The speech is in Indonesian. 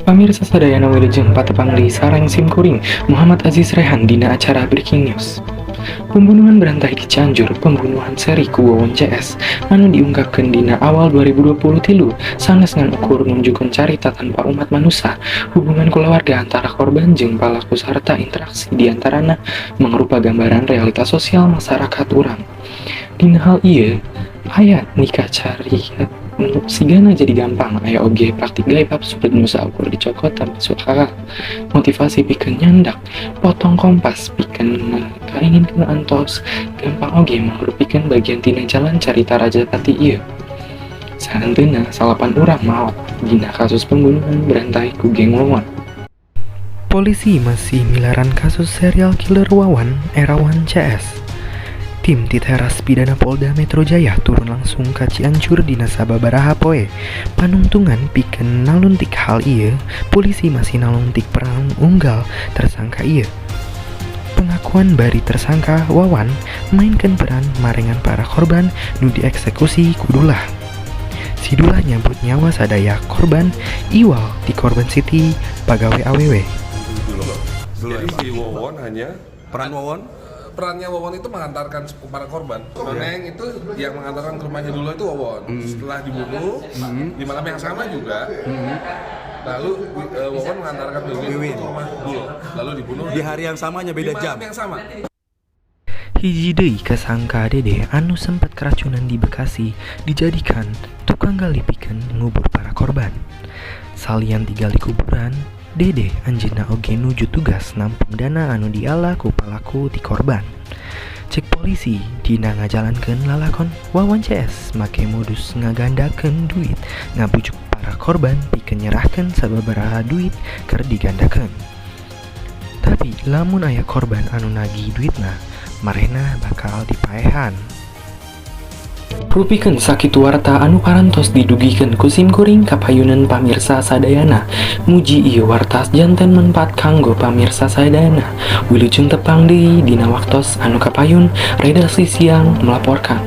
Pamirsa sadayana wilujeng patepang di sareng simkuring Muhammad Aziz Rehan dina acara Breaking News. Pembunuhan berantai di Cianjur, pembunuhan seri ku Wawon CS anu diungkapkeun dina awal 2023 sanes ngan ukur nunjukkeun carita tanpa umat manusia, hubungan keluarga antara korban jeung pelaku sarta interaksi di antarana mangrupa gambaran realitas sosial masyarakat urang. Dina hal ieu aya nikah cari sigana jadi gampang, aya oge praktik gaib absurd nu saukur dicokot termasuk halal motivasi pikeun nyandak potong kompas pikeun kainginkeun antos gampang oge mangrupikeun bagian tina jalan carita Rajapati ieu. Sarenteuna salapan urang maot dina kasus pembunuhan berantai ku geng Wawon. Polisi masih milaran kasus serial killer Wawan Erawan CS. Tim di teras pidana Polda Metro Jaya turun langsung ka Cianjur dina sababaraha poe. Panungtungan pikeun naluntik hal ieu, polisi masih naluntik peran unggal tersangka ieu. Pengakuan bari tersangka Wawan mainkan peran marengan para korban nu dieksekusi kudulah. Sidulah nyambut nyawa sadaya korban Iwal di Korban City pagawe AWW. Jadi si Wawon hanya perannya Wawon itu mengantarkan para korban. Neng itu yang mengantarkan ke rumahnya dulu itu Wawon. Setelah dibunuh di malam yang sama juga. Lalu Wawon mengantarkan Wiwin ke rumah dulu. Lalu dibunuh di hari yang samanya beda jam. Yang sama. Hiji deui kasangka Dede anu sempat keracunan di Bekasi dijadikan tukang gali pikeun ngubur para korban. Salian digali kuburan, Dede anjeunna oge nuju tugas nampung dana anu diala ku palaku ti korban. Cek polisi dina ngajalankeun lalakon Wawan CS make modus ngagandakeun duit ngabujuk para korban pikeun nyerahkeun sababaraha duit keur digandakeun. Tapi lamun aya korban anu nagih duitna, marehna bakal dipaehan. Rupikeun sakitu warta anu parantos didugikeun ku simkuring kapayunan pamirsa sadayana. Muji ieu wartas janten manfaat kanggo pamirsa sadayana. Wilujeng tepang deui dina waktos anu kapayun, redaksi siang melaporkan.